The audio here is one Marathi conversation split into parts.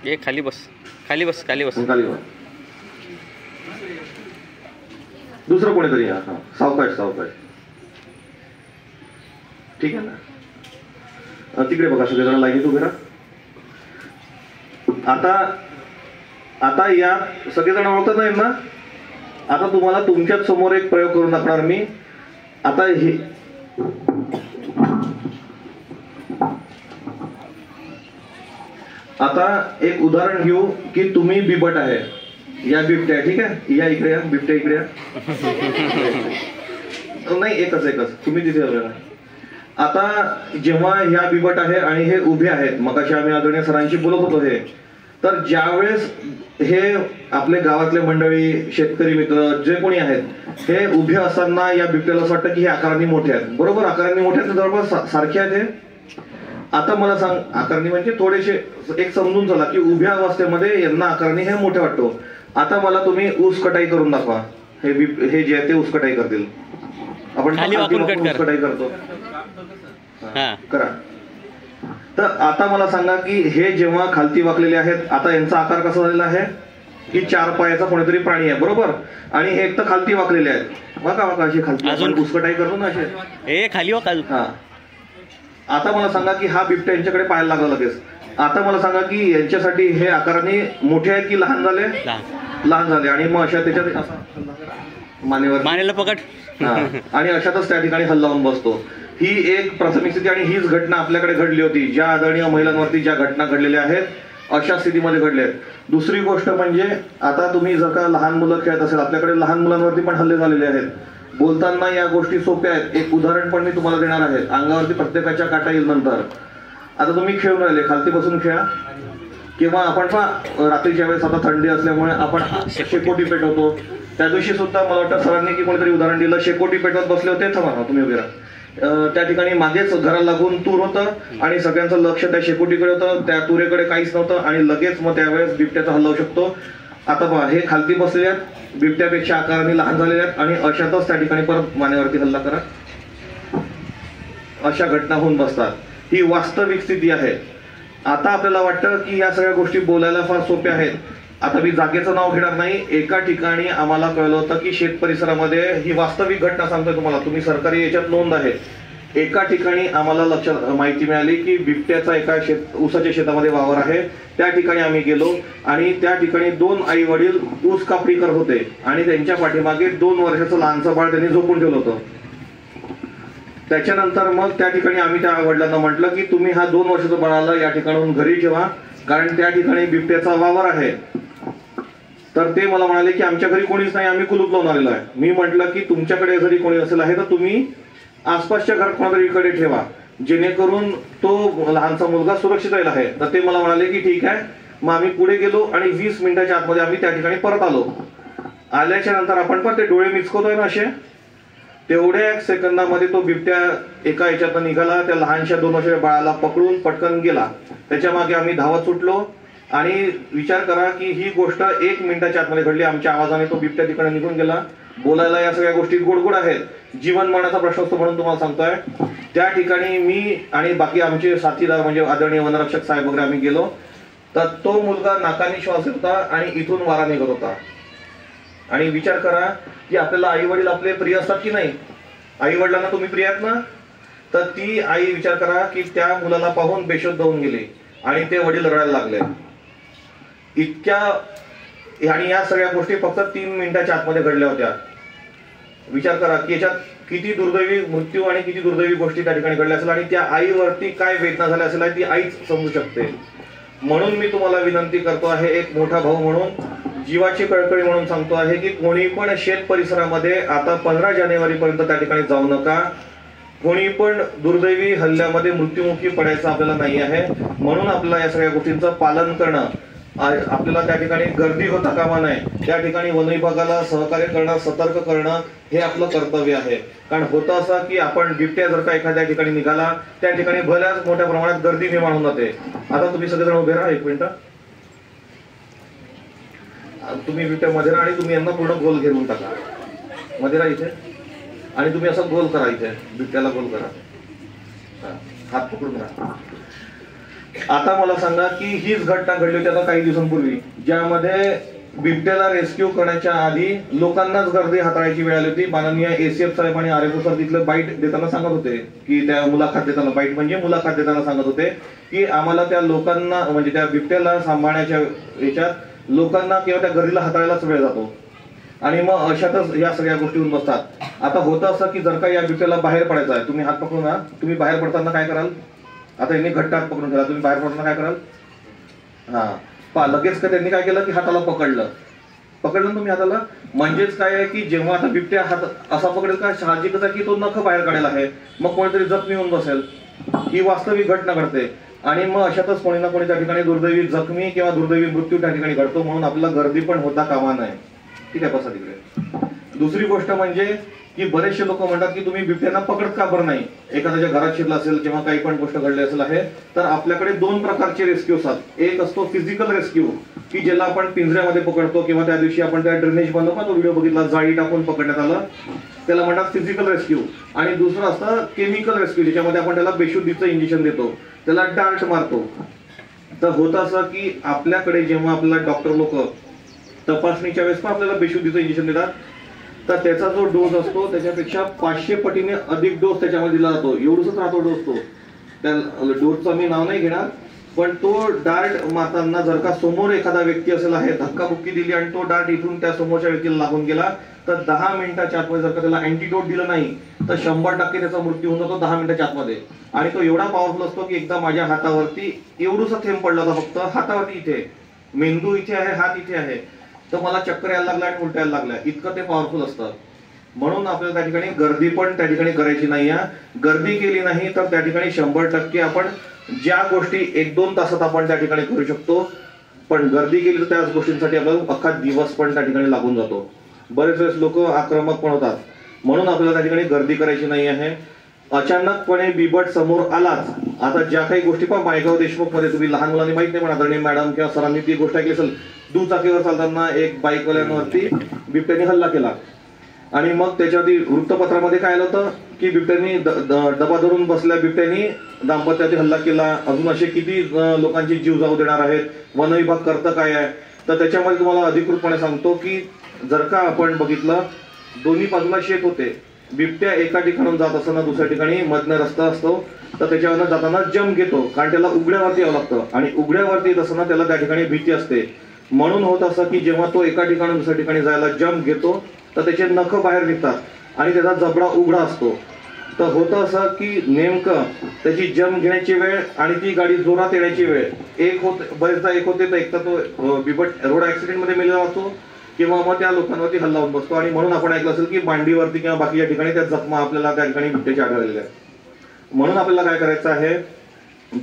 ये खाली बस, खाली बस, खाली बस, खाली बस. दुसरं कोणीतरी या. हा, सावकाश सावकाश. ठीक आहे ना. तिकडे बघा सगळेजण लाईनीत उभे राहा. आता या सगळेजण ओळखत नाहीत ना. आता तुम्हाला तुमच्याच समोर एक प्रयोग करून दाखवणार मी. आता हे आता एक उदाहरण घेऊ की तुम्ही बिबट आहे, या बिबट्या. ठीक आहे, या इकडे या बिबट्या, इकडे या. नाही, एकच तुम्ही तिथे राहा. आता जेव्हा ह्या बिबट आहे आणि हे उभे आहेत, मगाशी आम्ही आदरणीय सरांशी बोलत होतो हे, तर ज्यावेळेस हे आपले गावातले मंडळी, शेतकरी मित्र जे कोणी आहेत, हे उभे असताना या बिबट्याला असं वाटतं की हे आकारांनी मोठे आहेत. बरोबर, आकारांनी मोठे आहेत, जवळपास सारखे आहेत हे. आता मला सांग, आकारांनी म्हणजे थोडेसे एक समजून चला की उभ्या अवस्थेमध्ये यांना आकारांनी हे मोठे वाटतो. आता मला तुम्ही ऊस कटाई करून दाखवा. हे जे आहे ते ऊस कटाई करतील. आपण ऊस कटाई करतो, करा. तर आता मला सांगा की हे जेव्हा खालती वाकलेले आहेत, आता यांचा आकार कसा झालेला आहे की 4 पायाचा कोणीतरी प्राणी आहे. बरोबर, आणि हे एक तर खालती वाकलेले आहेत. वाका अशी खालती ऊस कटाई करतो ना असे खाली वाका. हा, आता मला सांगा की हा बिबट्या यांच्याकडे पाहायला लागला लगेच. आता मला सांगा की यांच्यासाठी हे आकाराने मोठे आहेत की लहान झाले? लहान झाले. आणि मग अशा त्याच्यात मानेला पकड, आणि अशातच त्या ठिकाणी हल्लावून बसतो. ही एक प्राथमिक स्थिती, आणि हीच घटना आपल्याकडे घडली होती. ज्या आदरणीय महिलांवरती ज्या घटना घडलेल्या आहेत अशा स्थितीमध्ये घडल्या आहेत. दुसरी गोष्ट म्हणजे, आता तुम्ही जर का लहान मुलं खेळत असेल, आपल्याकडे लहान मुलांवरती पण हल्ले झालेले आहेत. बोलताना या गोष्टी सोप्या आहेत. एक उदाहरण पण मी तुम्हाला देणार आहे. अंगावरती प्रत्येकाच्या काटा येईल नंतर. आता तुम्ही खेळून राहिले, खालती बसून खेळा. किंवा आपण रात्रीच्या वेळेस आता थंडी असल्यामुळे आपण शेकोटी पेटवतो. त्या दिवशी सुद्धा मला वाटतं सरांनी की कोणीतरी उदाहरण दिलं, शेकोटी पेटवत बसले होते. थांबा, तुम्ही वगैरे त्या ठिकाणी मागेच घराला लागून तूर होतं आणि सगळ्यांचं लक्ष त्या शेकोटीकडे होतं, त्या तुरेकडे काहीच नव्हतं. आणि लगेच मग त्यावेळेस बिबट्याचा हल्ला होऊ शकतो. आता पहा, हे खालती बसलेले आहेत, बिबट्यापेक्षा आकाराने लहान झालेले आहेत, आणि अशातच त्या ठिकाणी परत मानेवरती हल्ला करा. अशा घटना होऊन बसतात. ही वास्तविक स्थिती आहे. आता आपल्याला वाटतं की या सगळ्या गोष्टी बोलायला फार सोप्या आहेत. आता मी जागेचं नाव घेणार नाही. एका ठिकाणी आम्हाला कळलं होतं की शेत परिसरामध्ये, ही वास्तविक घटना सांगतोय तुम्हाला, तुम्ही सरकारी याच्यात नोंद आहे. एका ठिकाणी आम्हाला लक्षात माहिती मिळाली की बिबट्याचा एका ऊसाच्या शेतामध्ये वावर आहे. त्या ठिकाणी आम्ही गेलो, आणि त्या ठिकाणी 2 आई वडील ऊस कापणी करत होते, आणि त्यांच्या पाठीमागे 2 वर्षाचं लहानचं बाळ त्यांनी झोपून ठेवलं होतं. त्याच्यानंतर मग त्या ठिकाणी आम्ही त्या वडिलांना म्हटलं की तुम्ही हा 2 वर्षाच्या बाळाला या ठिकाणाहून घरी ठेवा, कारण त्या ठिकाणी बिबट्याचा वावर आहे. तर ते मला म्हणाले की आमच्या घरी कोणीच नाही, आम्ही कुलूप लावून आलेलो आहे. मी म्हटलं की तुमच्याकडे जरी कोणी असेल आहे तर तुम्ही आसपासच्या घरात कोणातरीकडे ठेवा, जेणेकरून तो लहानसा मुलगा सुरक्षित राहिला आहे. तर ते मला म्हणाले की ठीक आहे. मग आम्ही पुढे गेलो, आणि 20 मिनिटाच्या आतमध्ये आम्ही त्या ठिकाणी परत आलो. आल्याच्या नंतर आपण पण ते डोळे मिचकवतोय ना असे, तेवढ्या 1 सेकंदामध्ये तो बिबट्या एका याच्यात निघाला. त्या लहानशा 2 वर्षाच्या बाळाला पकडून पटकन गेला. त्याच्या मागे आम्ही धावत सुटलो, आणि विचार करा की ही गोष्ट 1 मिनिटाच्या आतमध्ये घडली. आमच्या आवाजाने तो बिबट्या तिकडे निघून गेला. बोलायला या सगळ्या गोष्टी गोडगोड आहेत. जीवन मरणाचा प्रश्न असतो म्हणून तुम्हाला सांगतोय. त्या ठिकाणी मी आणि बाकी आमचे साथीदार म्हणजे आदरणीय वनरक्षक साहेब वगैरे आम्ही गेलो. तर तो मुलगा नाकाने श्वास घेत होता आणि इथून वारा निघत होता. आणि विचार करा की आपल्याला आई वडील आपले प्रिय असतात की नाही? आई वडिलांना तुम्ही प्रिय आहात ना? तर ती आई, विचार करा की त्या मुलाला पाहून बेशुद्ध होऊन गेली, आणि ते वडील रडायला लागले. इतक्या, आणि या सगळ्या गोष्टी फक्त 3 मिनिटाच्या आतमध्ये घडल्या होत्या. विचार करा की याच्यात किती दुर्दैवी मृत्यू आणि किती दुर्दैवी गोष्टी त्या ठिकाणी घडल्या असेल, आणि त्या आईवरती काय वेदना झाल्या असेल ती आईच समजू शकते. म्हणून मी तुम्हाला विनंती करतो आहे, एक मोठा भाऊ म्हणून, जीवाची कळकळी म्हणून सांगतो आहे की कोणी पण शेत परिसरामध्ये आता 15 जानेवारी पर्यंत त्या ठिकाणी जाऊ नका. कोणी पण दुर्दैवी हल्ल्यामध्ये मृत्युमुखी पडायचं आपल्याला नाही आहे. म्हणून आपल्याला या सगळ्या गोष्टींचं पालन करणं, आपल्याला त्या ठिकाणी गर्दी होता कामा नये. त्या ठिकाणी वन विभागाला सहकार्य करणं, सतर्क करणं हे आपलं कर्तव्य आहे. कारण होतं असं की आपण बिबट्या जर का एखाद्या ठिकाणी निघाला, त्या ठिकाणी बऱ्याच मोठ्या प्रमाणात गर्दी निर्माण होऊन जाते. आता तुम्ही सगळेजण उभे राहा 1 मिनिट. तुम्ही बिबट्या मध्ये राहा, आणि तुम्ही यांना पूर्ण गोल घेऊन टाका. मध्ये राहा इथे, आणि तुम्ही असं गोल करा, इथे बिबट्याला गोल करा. हात पकडून राहा. आता मला सांगा की हीच घटना घडली होती आता काही दिवसांपूर्वी, ज्यामध्ये बिबट्याला रेस्क्यू करण्याच्या आधी लोकांनाच गर्दी हाताळायची वेळ आली होती. माननीय ACF साहेब आणि RFO सर तिथलं बाईट देताना सांगत होते की त्या मुलाखत देताना, बाईट म्हणजे मुलाखत देताना सांगत होते की आम्हाला त्या लोकांना म्हणजे त्या बिबट्याला सांभाळण्याच्या याच्यात लोकांना किंवा त्या गर्दीला हाताळायलाच वेळ जातो आणि मग अशातच या सगळ्या गोष्टी होऊन बसतात. आता होतं असं की जर का या बिबट्याला बाहेर पडायचं आहे, तुम्ही हात पकडून ना, तुम्ही बाहेर पडताना काय कराल? आता यांनी घट्ट हात पकडून ठेवला, तुम्ही बाहेर पडताना काय कराल? लगेच का त्यांनी काय केलं की हाताला पकडलं तुम्ही हाताला. म्हणजेच काय आहे की जेव्हा आता बिबट्या हात असा पकडेल का साहजिकच आहे की तो नख बाहेर काढायला आहे, मग कोणीतरी जखमी होऊन बसेल. ही वास्तविक घटना घडते आणि मग अशातच कोणी ना कोणी त्या ठिकाणी दुर्दैवी जखमी किंवा दुर्दैवी मृत्यू त्या ठिकाणी घडतो. म्हणून आपल्याला गर्दी पण होता कामा नये. ठीक आहे, बसा तिकडे. दुसरी गोष्ट म्हणजे की बरेचसे लोक म्हणतात की तुम्ही बिबट्यांना पकडत का बरं नाही, एखाद्याच्या घरात शिरला असेल किंवा काही पण गोष्ट घडली असेल आहे. तर आपल्याकडे दोन प्रकारचे रेस्क्यू असतात. एक असतो फिजिकल रेस्क्यू की ज्याला आपण पिंजऱ्यामध्ये पकडतो किंवा त्या दिवशी आपण त्या ड्रेनेज बंद तो व्हिडिओ बघितला, जाळी टाकून पकडण्यात आलं, त्याला म्हणतात फिजिकल रेस्क्यू. आणि दुसरं असतं केमिकल रेस्क्यू, ज्याच्यामध्ये आपण त्याला बेशुद्धीचं इंजेक्शन देतो, त्याला डार्ट मारतो. तर होतं असं की आपल्याकडे जेव्हा आपल्याला डॉक्टर लोक तपासणीच्या वेळेस पण आपल्याला बेशुद्धीचं इंजेक्शन देतात, तर त्याचा जो डोस असतो त्याच्यापेक्षा 500 पटीने अधिक डोस त्याच्यामध्ये दिला जातो. एवढंच राहतो डोस तो. त्या डोसचं मी नाव नाही घेणार, पण तो डार्ट मारताना जर का समोर एखादा व्यक्ती असेल आहे, धक्काबुक्की दिली आणि तो डार्ट इथून त्या समोरच्या व्यक्तीला लागून गेला, तर 10 मिनिटाच्या आतमध्ये जर का त्याला अँटीडोट दिलं नाही तर 100% त्याचा मृत्यू होऊन जातो 10 मिनिटाच्या आतमध्ये. आणि तो एवढा पॉवरफुल असतो की एकदा माझ्या हातावरती एवढूसा थेंब पडला होता, फक्त हातावरती, इथे मेंदू इथे आहे, हात इथे आहे, तर मला चक्कर यायला लागला आणि उलटायला लागला. इतकं ते पॉवरफुल असतं. म्हणून आपल्याला त्या ठिकाणी गर्दी पण त्या ठिकाणी करायची नाही. गर्दी केली नाही तर त्या ठिकाणी 100% आपण ज्या गोष्टी 1-2 तासात आपण त्या ठिकाणी करू शकतो, पण गर्दी केली तर त्याच गोष्टींसाठी आपल्याला अख्खा दिवस पण त्या ठिकाणी लागून जातो. बरेच वेळेस लोक आक्रमक पण होतात. म्हणून आपल्याला त्या ठिकाणी गर्दी करायची नाही आहे. अचानकपणे बिबट समोर आलाच. आता ज्या काही गोष्टी पण मायगाव देशमुख मध्ये तुम्ही लहान मुलांनी माहित नाही, पण आदरणीय मॅडम किंवा सरांनी ती गोष्ट ऐकली असेल, दुचाकीवर चालताना एक बाईकवाल्यांवरती बिबट्याने हल्ला केला आणि मग त्याच्यावरती वृत्तपत्रामध्ये काय आलं होतं की बिबट्यानी डबा धरून बसल्या बिबट्यानी दाम्पत्यावरती हल्ला केला. अजून असे किती लोकांचे जीव जाऊ देणार आहेत, वन विभाग करतं काय आहे. तर त्याच्यामध्ये तुम्हाला अधिकृतपणे सांगतो की जर का आपण बघितलं, दोन्ही बाजूला शेत होते, बिबट्या एका ठिकाणून जात असताना दुसऱ्या ठिकाणी मधनं रस्ता असतो, तर त्याच्यावरनं जाताना जंप घेतो, कारण त्याला उघड्यावरती यावं लागतं आणि उघड्यावरती येत असताना त्याला त्या ठिकाणी भीती असते. म्हणून होत असं की जेव्हा तो एका ठिकाणून दुसऱ्या ठिकाणी जायला जंप घेतो तर त्याचे नख बाहेर निघतात आणि त्याचा जबडा उघडा असतो. तर होतं असं की नेमकं त्याची जंप घेण्याची वेळ आणि ती गाडी जोरात येण्याची वेळ बरेचदा एक होते, तर एक तर तो बिबट रोड ऍक्सिडेंटमध्ये मेलेला असतो किंवा मग त्या लोकांवरती हल्ला होऊन बसतो. आणि म्हणून आपण ऐकलं असेल की मांडीवरती किंवा बाकीच्या ठिकाणी त्या जखमा आपल्याला त्या ठिकाणी बिबट्याच्या आढळलेल्या आहेत. म्हणून आपल्याला काय करायचं आहे,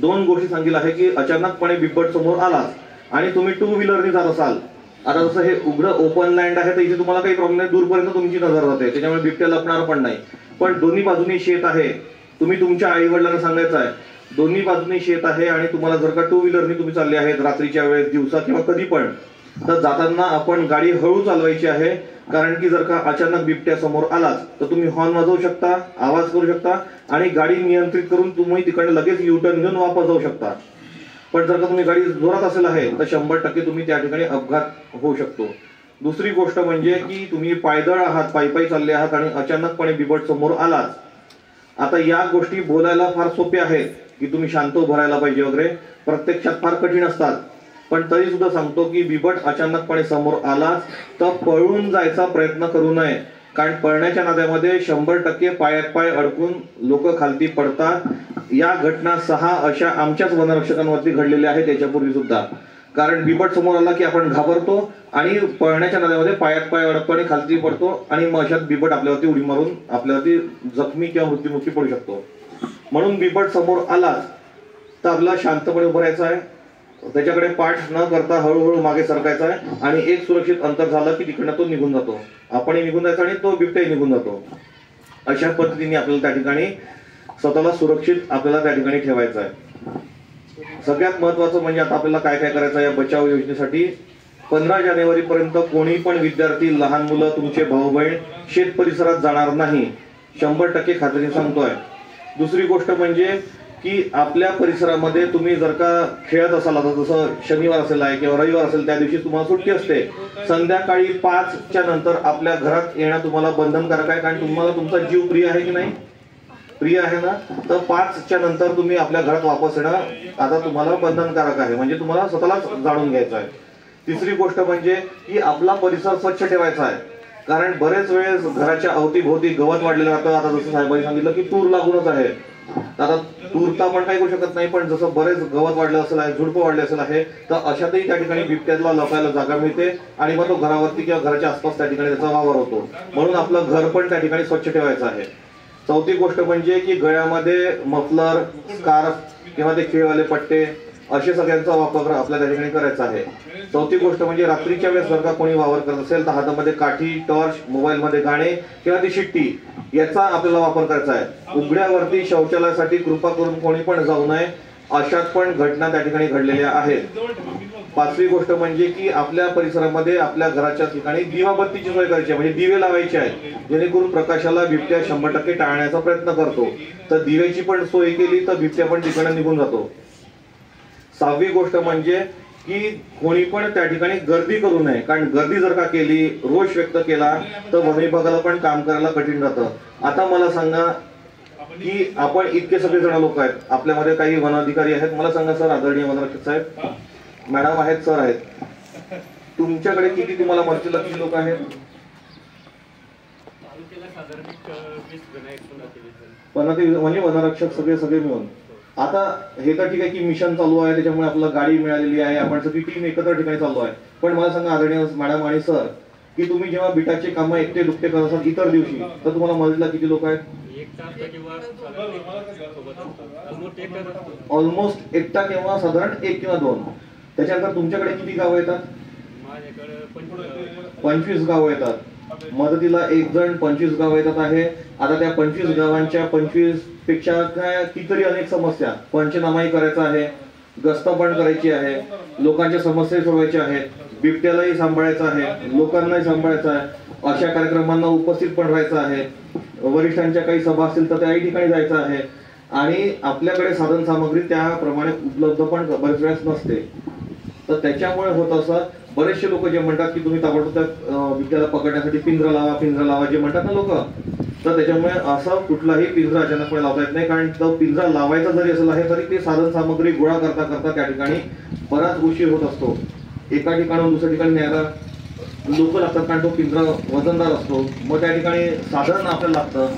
2 गोष्टी सांगितल्या आहे की अचानकपणे बिबट समोर आला आणि तुम्ही 2 व्हीलरने जात असाल. आता जसं हे उघडं ओपन लँड आहे तर इथे तुम्हाला काही प्रॉब्लेम नाही, दूरपर्यंत तुमची नजर जाते, त्याच्यामुळे बिबट्या लपणार पण नाही. पण दोन्ही बाजूनी शेत आहे, तुम्ही तुमच्या आई वडिलांना सांगायचं आहे दोन्ही बाजूनी शेत आहे आणि तुम्हाला जर का 2 व्हीलरने तुम्ही चालले आहेत रात्रीच्या वेळेस, दिवसा किंवा कधी पण, तर जाताना आपण गाडी हळू चालवायची आहे. कारण की जर का अचानक बिबट्या समोर आलाच तर तुम्ही हॉर्न वाजवू शकता, आवाज करू शकता आणि गाडी नियंत्रित करून तुम्ही तिकडे लगेच युटर्न घेऊन वापस जाऊ शकता. पण जर का तुम्ही गाडी जोरात असेल आहे तर 100% तुम्ही त्या ठिकाणी अपघात होऊ शकतो. दुसरी गोष्ट म्हणजे की तुम्ही पायदळ आहात, पायी चालले आहात आणि अचानकपणे बिबट समोर आलाच. आता या गोष्टी बोलायला फार सोप्या आहेत की तुम्ही शांत उभं राहायला पाहिजे वगैरे, प्रत्यक्षात फार कठीण असतात. पण तरी सुद्धा सांगतो की बिबट अचानकपणे समोर आलाच तर पळून जायचा प्रयत्न करू नये, कारण पळण्याच्या नाद्यामध्ये 100% पायात पाय अडकून लोक खालती पडतात. या घटना 6 अशा आमच्याच वनरक्षकांवरती घडलेल्या आहेत याच्यापूर्वी सुद्धा. कारण बिबट समोर आला की आपण घाबरतो आणि पळण्याच्या नाद्यामध्ये पायात पाय अडकतो आणि खालती पडतो आणि मग अशात बिबट आपल्यावरती उडी मारून आपल्यावरती जखमी किंवा मृत्युमुखी पडू शकतो. म्हणून बिबट समोर आलाच तर आपल्याला शांतपणे उभं राहायचं आहे, त्याच्याकडे पाठ न करता हळूहळू मागे सरकायचा आहे आणि एक सुरक्षित अंतर झालं की तिकडनं तो निघून जातो, आपणही निघून जायचं आणि तो बिबट्याही निघून जातो. अशा पद्धतीने आपल्याला त्या ठिकाणी स्वतःला सुरक्षित आपल्याला त्या ठिकाणी ठेवायचं आहे. सगळ्यात महत्वाचं म्हणजे आता आपल्याला काय काय करायचं आहे या बचाव योजनेसाठी. 15 जानेवारी पर्यंत कोणी पण विद्यार्थी, लहान मुलं, तुमचे भाऊ बहीण शेत परिसरात जाणार नाही, 100% खात्रीने सांगतोय. दुसरी गोष्ट म्हणजे की आपल्या परिसरामध्ये तुम्ही जर का खेळत असाल, आता जसं शनिवार असेल आहे किंवा रविवार असेल त्या दिवशी तुम्हाला सुट्टी असते, संध्याकाळी 5च्या नंतर आपल्या घरात येणं तुम्हाला बंधनकारक आहे. कारण तुम्हाला तुमचा जीव प्रिय आहे की नाही, प्रिय आहे ना, तर 5च्या नंतर तुम्ही आपल्या घरात वापस येणं आता तुम्हाला बंधनकारक आहे, म्हणजे तुम्हाला स्वतःलाच जाणून घ्यायचं आहे. तिसरी गोष्ट म्हणजे की आपला परिसर स्वच्छ ठेवायचा आहे. कारण बरेच वेळेस घराच्या अवतीभोवती गवत वाढलेलं राहतं. आता जसं साहेबांनी सांगितलं की तूर लागूनच आहे, आता तूर तर आपण काही करू शकत नाही, पण जसं बरेच गवत वाढलं असेल आहे, झुडपं वाढले असेल आहे, तर अशातही त्या ठिकाणी बिबट्याला लपायला जागा मिळते आणि मग तो घरावरती किंवा घराच्या आसपास त्या ठिकाणी त्याचा वावर होतो. म्हणून आपलं घर पण त्या ठिकाणी स्वच्छ ठेवायचं आहे. चौथी गोष्ट म्हणजे की गळ्यामध्ये मफलर, स्कार्फ किंवा ते खेळवाले पट्टे असे सगळ्यांचा वापर आपल्या त्या ठिकाणी करायचा आहे. चौथी गोष्ट म्हणजे रात्रीच्या वेळेस जर का कोणी वावर करत असेल तर हातामध्ये काठी, टॉर्च, मोबाईलमध्ये गाणे किंवा ती शिट्टी याचा आपल्याला वापर करायचा आहे. उघड्यावरती शौचालयासाठी कृपा करून कोणी पण जाऊ नये, अशात पण घटना त्या ठिकाणी घडलेल्या आहेत. पाचवी गोष्ट म्हणजे की आपल्या परिसरामध्ये आपल्या घराच्या ठिकाणी दिवाबत्तीची सोय करायची आहे, म्हणजे दिवे लावायचे आहेत, जेणेकरून प्रकाशाला बिबट्या 100% टाळण्याचा प्रयत्न करतो. तर दिव्याची पण सोय केली तर बिबट्या पण ठिकाणी निघून जातो. सहावी गोष्ट म्हणजे की कोणी पण त्या ठिकाणी गर्दी करू नये, कारण गर्दी जर का केली, रोष व्यक्त केला तर वन विभागाला पण काम करायला कठीण जातं. आता मला सांगा की आपण इतके सगळे जण लोक आहेत, आपल्यामध्ये काही वन अधिकारी आहेत, मला सांगा सर, आदरणीय वनरक्षक साहेब, मॅडम आहेत, सर आहेत, तुमच्याकडे किती, तुम्हाला मदतीला किती लोक आहेत? म्हणजे वनरक्षक सगळे मिळून. आता हे तर ठीक आहे की मिशन चालू आहे, त्याच्यामुळे आपल्याला गाडी मिळालेली आहे, आपण सगळी टीम एकत्र ठिकाणी चालू आहे. पण मला सांगा आदरणीय मॅडम आणि सर, की तुम्ही जेव्हा बिटाचे कामं एकटे दुखते करत असाल इतर दिवशी, तर तुम्हाला मदतीला किती लोक आहेत? ऑलमोस्ट एकटा किंवा साधारण 1 किंवा 2. त्याच्यानंतर तुमच्याकडे किती गावं येतात? 25 गावं येतात. मदतीला 1 जण 25 गावं येतात आहे. आता त्या 25 गावांच्या 25 पेक्षा काय कितीतरी अनेक समस्या, पंचनामाही करायचा आहे, गस्त पण करायची आहे, लोकांच्या समस्या सोडवायच्या आहेत, बिबट्यालाही सांभाळायचं आहे, लोकांनाही सांभाळायचं आहे, अशा कार्यक्रमांना उपस्थित पण राहायचं आहे, वरिष्ठांच्या काही सभा असतील तर त्याही ठिकाणी जायचं आहे. आणि आपल्याकडे साधन सामग्री त्याप्रमाणे उपलब्ध पण बरेच वेळेस नसते. तर त्याच्यामुळे होत असं, बरेचसे लोक जे म्हणतात की तुम्ही ताबडतोब बिबट्याला पकडण्यासाठी पिंजरा लावा जे म्हणतात ना लोक, तर त्याच्यामुळे असं कुठलाही पिंजरा अचानकपणे लावता येत नाही. कारण तो पिंजरा लावायचा जरी असेल आहे तरी ते साधन सामग्री गोळा करता करता त्या ठिकाणी बराच उशीर होत असतो. एका ठिकाणाहून दुसऱ्या ठिकाणी न्यायला लोक लागतात, कारण तो पिंजरा वजनदार असतो, मग त्या ठिकाणी साधन आपल्याला लागतं.